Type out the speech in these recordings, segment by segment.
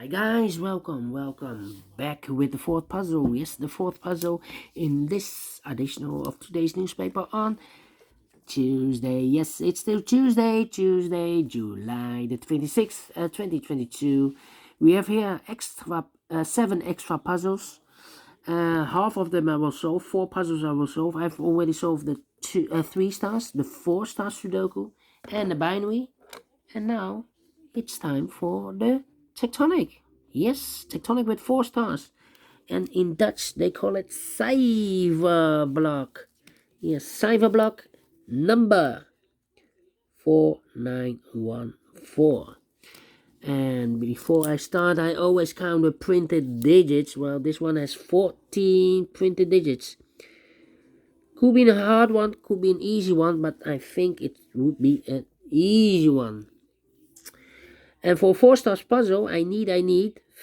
Hi guys, welcome back with the fourth puzzle. Yes, the fourth puzzle in this edition of today's newspaper on Tuesday. Yes, it's still Tuesday, July the 26th, 2022. We have here seven extra puzzles. Half of them I will solve. Four puzzles I will solve. I've already solved the 3 stars, the 4-star Sudoku, and the binary. And now it's time for the Tectonic. Yes, Tectonic with 4 stars. And in Dutch they call it Cijferblok. Yes, Cijferblok number 4914. And before I start, I always count the printed digits. Well, this one has 14 printed digits. Could be a hard one, could be an easy one, but I think it would be an easy one. And for 4 stars puzzle, I need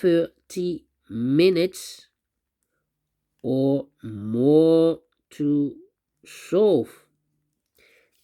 30 minutes or more to solve.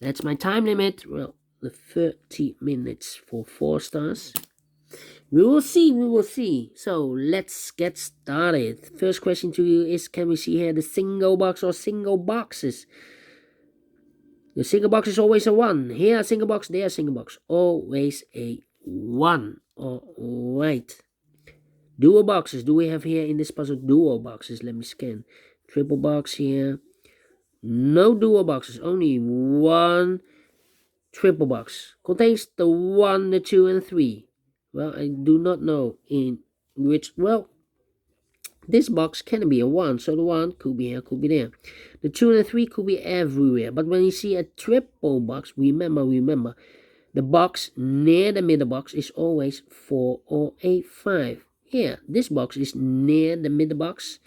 That's my time limit. Well, the 30 minutes for 4 stars. We will see. So let's get started. First question to you is, can we see here the single box or single boxes? The single box is always a 1. Here a single box, there a single box. Always a 1. Alright. Dual boxes. Do we have here in this puzzle dual boxes? Let me scan. Triple box here. No dual boxes. Only one triple box. Contains the 1, the 2, and 3. Well, I do not know in which. Well, this box can be a 1. So the 1 could be here, could be there. The 2 and the 3 could be everywhere. But when you see a triple box, remember. The box near the middle box is always 4 or a 5. Here, this box is near the middle box.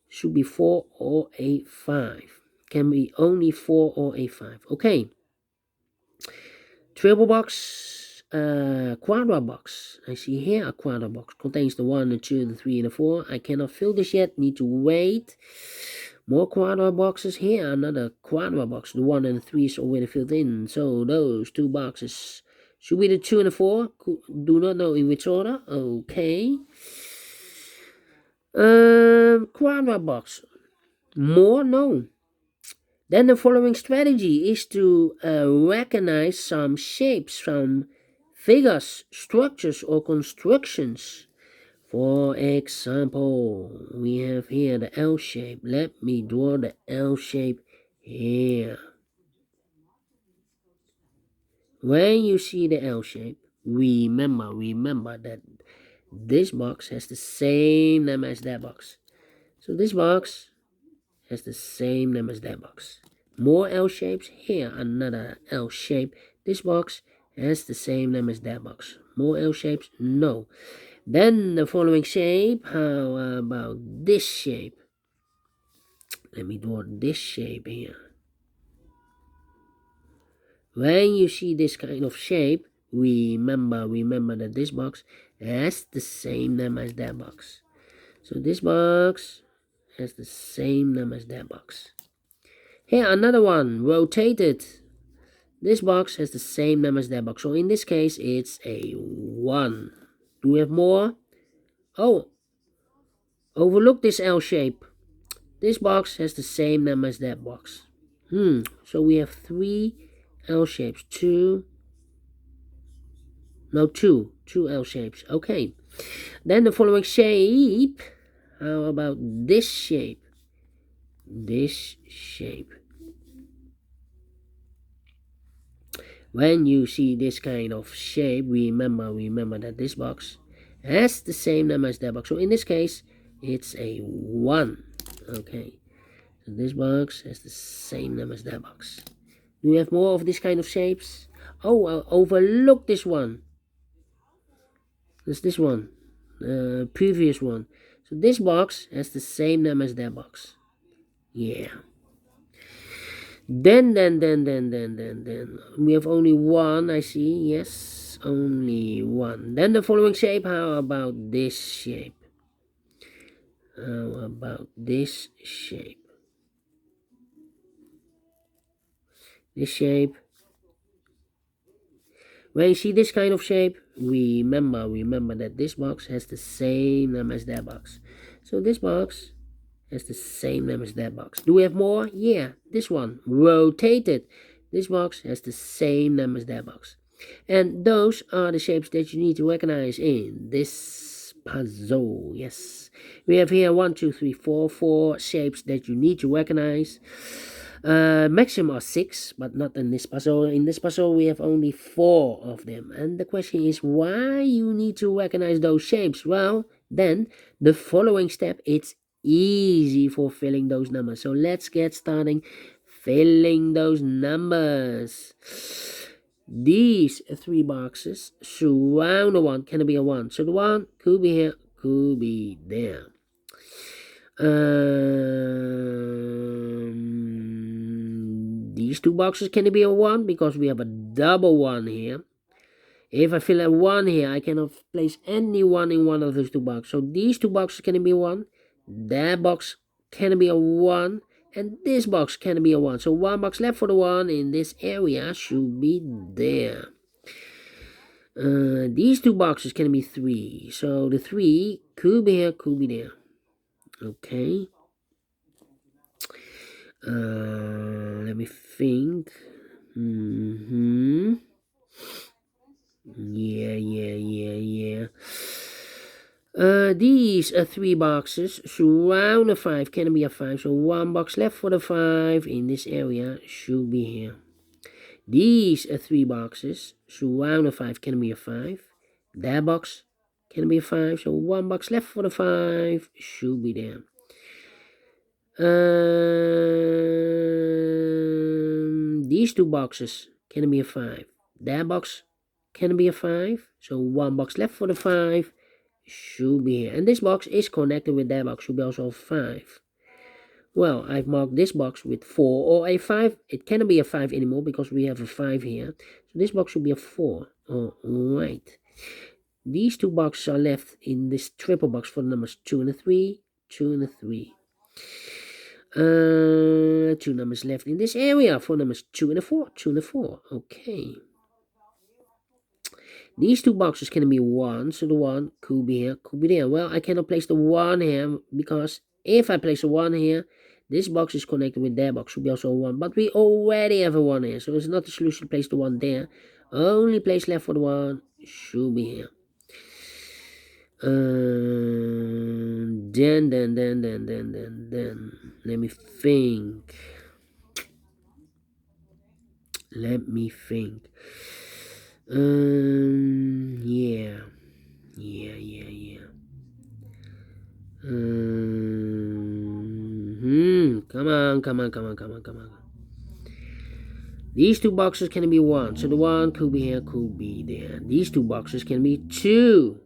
Should be 4 or a 5. Can be only 4 or a 5. Okay. Triple box, quadra box. I see here a quadra box. Contains the 1, the 2, the 3, and the 4. I cannot fill this yet. Need to wait. More quadra boxes here. Another quadra box. The 1 and the 3 is already filled in. So those 2 boxes should be the 2 and the 4. Do not know in which order. Okay. Quadra box. More? No. Then the following strategy is to recognize some shapes, some figures, structures, or constructions. For example, we have here the L shape. Let me draw the L shape here. When you see the L shape, remember that this box has the same name as that box. So this box has the same name as that box. More L shapes. Here, another L shape. This box has the same name as that box. More L shapes? No. Then the following shape. How about this shape? Let me draw this shape here. When you see this kind of shape, remember that this box has the same name as that box. So this box has the same name as that box. Here, another one, rotated. This box has the same name as that box. So in this case, it's a 1. Do we have more? Oh, overlook this L shape. This box has the same name as that box. So we have 3 L shapes. 2 L shapes. Okay. Then the following shape. How about this shape? This shape. When you see this kind of shape, remember that this box has the same name as that box. So in this case, it's a 1. Okay. So this box has the same name as that box. Do we have more of this kind of shapes? Oh, I'll overlook this one. There's this one. The previous one. So this box has the same name as that box. Yeah. Then we have only 1, I see. Yes, only 1. Then the following shape. How about this shape? How about this shape? This shape. When you see this kind of shape, remember that this box has the same number as that box. So this box has the same number as that box. Do we have more? Yeah, this one, rotated. This box has the same number as that box. And those are the shapes that you need to recognize in this puzzle. Yes, we have here 1, 2, 3, 4, 4 shapes that you need to recognize. Maximum are 6, but not in this puzzle. In this puzzle we have only 4 of them, and the question is why you need to recognize those shapes. Well, then the following step, it's easy for filling those numbers. So let's get starting filling those numbers. These 3 boxes surround the 1. Can it be a 1? So the 1 could be here, could be there. These 2 boxes, can it be a 1? Because we have a double 1 here. If I fill a 1 here, I cannot place any 1 in one of those 2 boxes. So these 2 boxes, can it be a 1? That box, can it be a 1? And this box, can it be a 1? So 1 box left for the 1 in this area should be there. These 2 boxes, can it be 3? So the 3 could be here, could be there. Okay. Let me think. Yeah. These 3 boxes surround a 5. Can it be a 5? So 1 box left for the 5 in this area should be here. These 3 boxes surround a 5. Can it be a 5? That box, can it be a 5? So 1 box left for the 5 should be there. These 2 boxes, can it be a 5? That box, can it be a 5? So 1 box left for the 5 should be here. And this box is connected with that box, should be also 5. Well, I've marked this box with 4 or a 5. It cannot be a 5 anymore because we have a 5 here. So this box should be a 4. Alright. These 2 boxes are left in this triple box for the numbers 2 and a 3, 2 and a 3. 2 numbers left in this area for numbers 2 and a 4, 2 and a 4. Okay. These 2 boxes can be 1, so the 1 could be here, could be there. Well, I cannot place the 1 here because if I place a 1 here, this box is connected with that box, should be also a 1. But we already have a 1 here, so it's not the solution to place the 1 there. Only place left for the 1 should be here. Then. Let me think. Yeah. Come on. These 2 boxes can be 1, so the 1 could be here, could be there. These 2 boxes can be 2.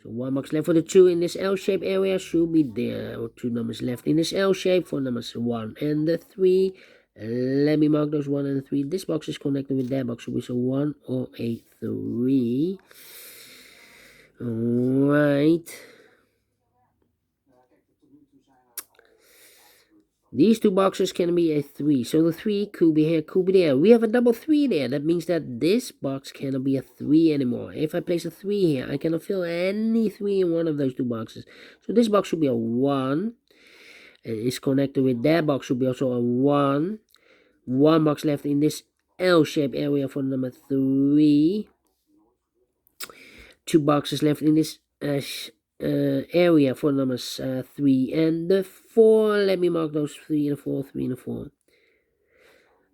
So 1 box left for the 2 in this L-shaped area should be there. Or 2 numbers left in this L shape for numbers 1 and the 3. Let me mark those 1 and the 3. This box is connected with that box, so it's a 1 or a 3. Alright. These 2 boxes can be a 3. So the 3 could be here, could be there. We have a double 3 there. That means that this box cannot be a 3 anymore. If I place a 3 here, I cannot fill any 3 in one of those 2 boxes. So this box should be a 1. And it's connected with that box should be also a 1. 1 box left in this L-shaped area for number 3. 2 boxes left in this area for numbers 3 and the 4. Let me mark those 3 and 4, 3 and 4.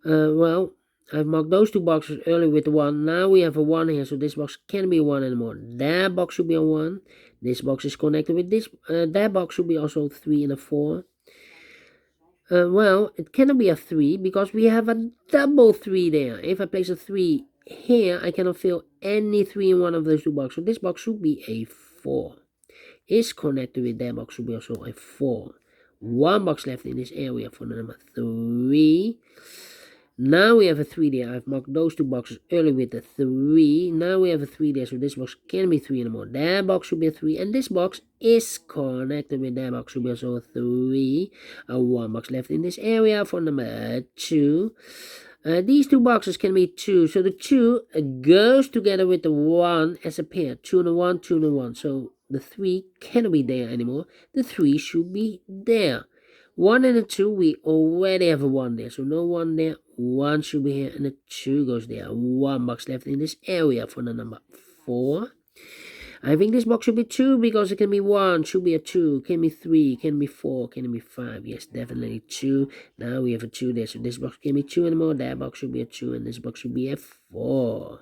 Well, I've marked those 2 boxes earlier with the 1. Now we have a 1 here, so this box can't be a 1 anymore. That box should be a 1. This box is connected with this. That box should be also 3 and a 4. Well, it cannot be a 3 because we have a double 3 there. If I place a 3 here, I cannot fill any 3 in one of those 2 boxes. So this box should be a 4. Is connected with that box should be also a 4. 1 box left in this area for the number 3. Now we have a 3 there. I've marked those 2 boxes earlier with the 3. Now we have a 3 there, so this box can't be 3 anymore. That box should be a 3, and this box is connected with that box, should be also a 3. A 1 box left in this area for number 2. These two boxes can be 2, so the 2 goes together with the 1 as a pair. 2 and a 1, 2 and a 1. So the 3 cannot be there anymore. The 3 should be there. 1 and a 2, we already have a 1 there, so no 1 there. 1 should be here, and the 2 goes there. 1 box left in this area for the number 4. I think this box should be 2 because it can be 1, should be a 2, can be 3, can be 4, can be 5. Yes, definitely 2. Now we have a 2 there, so this box can be 2 anymore. That box should be a 2, and this box should be a 4.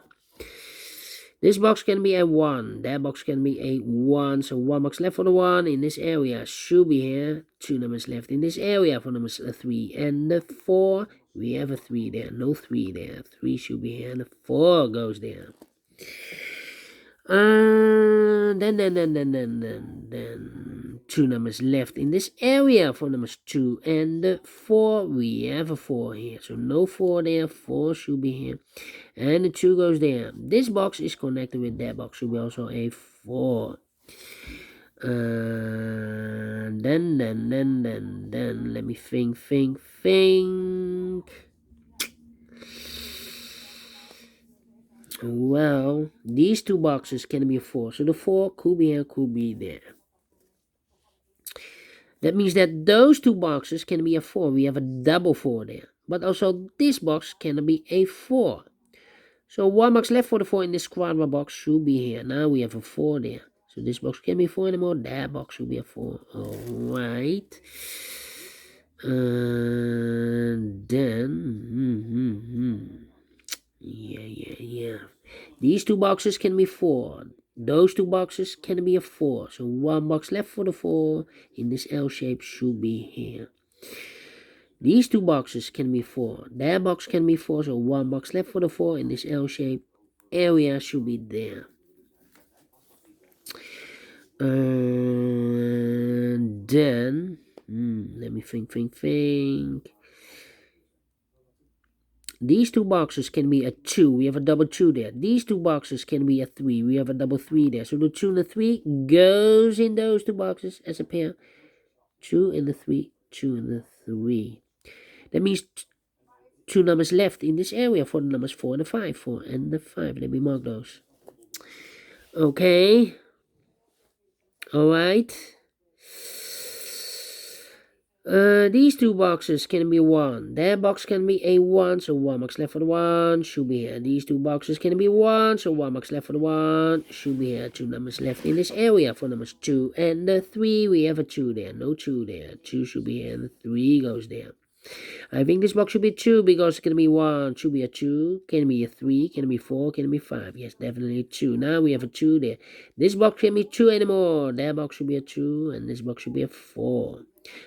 This box can be a 1. That box can be a 1. So 1 box left for the 1 in this area should be here. 2 numbers left in this area for numbers 3 and the 4. We have a 3 there. No 3 there. 3 should be here, and the 4 goes there. Then 2 numbers left in this area for numbers 2 and 4. We have a 4 here, so no 4 there. 4 should be here, and the 2 goes there. This box is connected with that box, should be also a 4. Then let me think. Well, these two boxes can be a 4, so the 4 could be here, could be there. That means that those two boxes can be a 4. We have a double 4 there. But also this box can be a 4. So 1 box left for the 4 in this quadra box should be here. Now we have a 4 there. So this box can be 4 anymore. That box should be a 4. Alright. And then... Yeah. These two boxes can be 4. Those two boxes can be a 4. So 1 box left for the 4 in this L shape should be here. These two boxes can be 4. That box can be 4. So 1 box left for the 4 in this L shape area should be there. And then let me think. These two boxes can be a 2. We have a double 2 there. These two boxes can be a 3. We have a double 3 there. So the 2 and the 3 goes in those two boxes as a pair. 2 and the 3. 2 and the 3. That means 2 numbers left in this area for the numbers 4 and the 5. 4 and the 5. Let me mark those. Okay. Alright. These two boxes can be 1. That box can be a 1, so 1 box left for the 1 should be here. These two boxes can be 1, so 1 box left for the 1 should be here. 2 numbers left in this area for numbers 2 and the 3. We have a 2 there, no 2 there. 2 should be here, and the 3 goes there. I think this box should be 2 because it can be 1, should be a 2, can be a 3, can be 4, can be 5. Yes, definitely 2. Now we have a 2 there. This box can be 2 anymore. That box should be a 2, and this box should be a 4.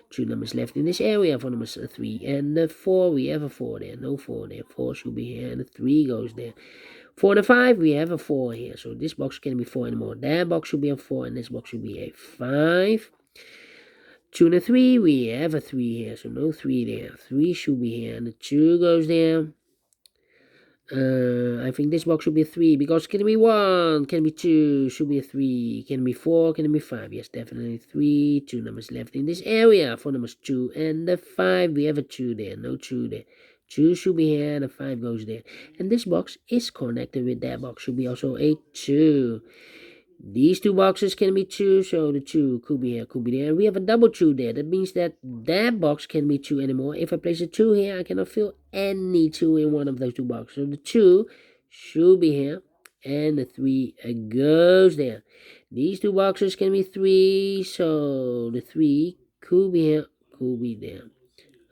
2 numbers left in this area for numbers 3 and the 4. We have a 4 there, no 4 there. 4 should be here, and the 3 goes there. 4 and a 5, we have a 4 here, so this box can be 4 anymore. That box should be a 4, and this box should be a 5. 2 and a 3, we have a 3 here, so no 3 there. 3 should be here, and the 2 goes there. I think this box should be a 3 because it can be 1, can be 2, should be a 3, can be 4, can be 5. Yes, definitely 3. 2 numbers left in this area for numbers 2 and the 5. We have a 2 there, no 2 there. 2 should be here, and the 5 goes there. And this box is connected with that box, should be also a 2. These two boxes can be 2, so the 2 could be here, could be there. We have a double 2 there. That means that box can be 2 anymore. If I place a 2 here, I cannot fill any 2 in one of those two boxes. So the 2 should be here, and the 3 goes there. These two boxes can be 3, so the 3 could be here, could be there.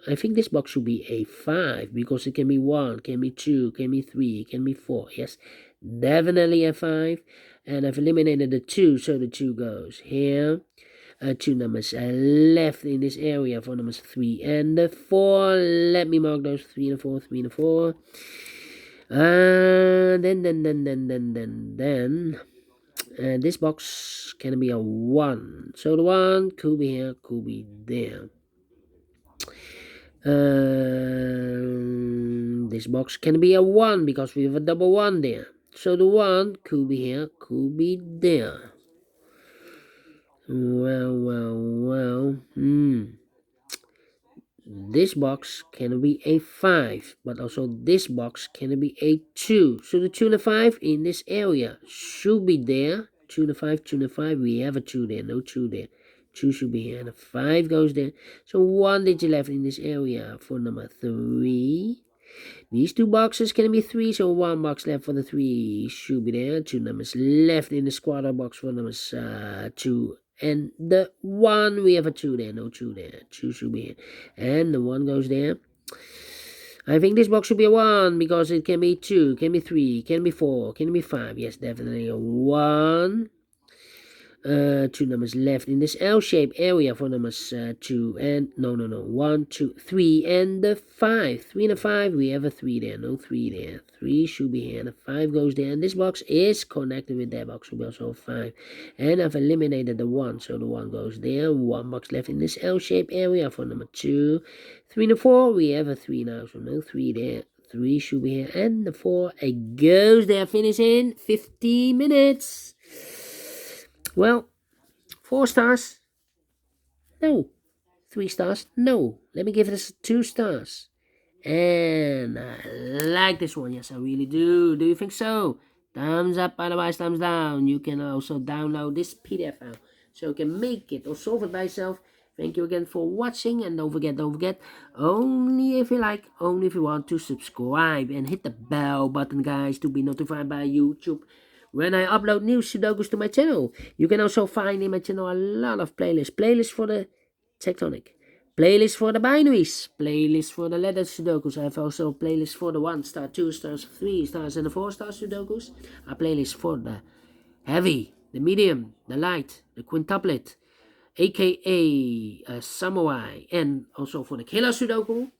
I think this box should be a 5 because it can be 1, can be 2, can be 3, can be 4. Yes, definitely a 5. And I've eliminated the 2, so the 2 goes here. 2 numbers left in this area for numbers 3 and the 4. Let me mark those 3 and 4, 3 and 4. Then this box can be a 1. So the 1 could be here, could be there. This box can be a 1 because we have a double 1 there. So the 1 could be here, could be there. Well. this box can be a 5, but also this box can be a 2. So the 2 and a 5 in this area should be there. 2 and a 5, 2 and a 5, we have a 2 there, no 2 there. 2 should be here, and a 5 goes there. So 1 digit left in this area for number 3. These 2 boxes can be 3, so 1 box left for the 3 should be there. 2 numbers left in the squatter box for numbers 2 and the 1. We have a 2 there, no 2 there. 2 should be here, and the 1 goes there. I think this box should be a 1 because it can be 2, can be 3, can be 4, can be 5. Yes, definitely a 1. 2 numbers left in this L-shaped area for numbers 2 and no 1 2 3 and the 5. 3 and a 5, we have a 3 there, no 3 there. 3 should be here and the 5 goes there, and this box is connected with that box, will be also 5. And I've eliminated the 1, so the 1 goes there. 1 box left in this L-shaped area for number 2. 3 and a 4, we have a 3 now, so no 3 there. 3 should be here, and the 4 it goes there. Finish in 15 minutes. Well, 4 stars? No. 3 stars? No. Let me give this 2 stars. And I like this one. Yes, I really do. Do you think so? Thumbs up, otherwise thumbs down. You can also download this PDF file so you can make it or solve it by yourself. Thank you again for watching, and don't forget, only if you like, only if you want to subscribe and hit the bell button, guys, to be notified by YouTube when I upload new Sudokus to my channel. You can also find in my channel a lot of playlists for the Tectonic, playlists for the binaries, playlists for the letter Sudokus. I have also playlists for the 1 star, 2 stars, 3 stars, and the 4 star Sudokus. A playlist for the heavy, the medium, the light, the quintuplet, a.k.a. samurai, and also for the killer Sudoku.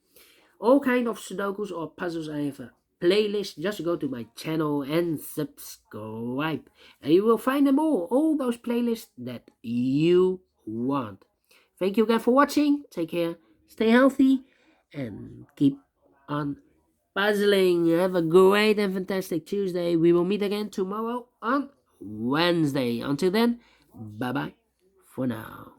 All kind of Sudokus or puzzles I have playlist. Just go to my channel and subscribe, and you will find them all those playlists that you want. Thank you again for watching. Take care, stay healthy, and keep on puzzling. Have a great and fantastic Tuesday. We will meet again tomorrow on Wednesday. Until then, bye bye for now.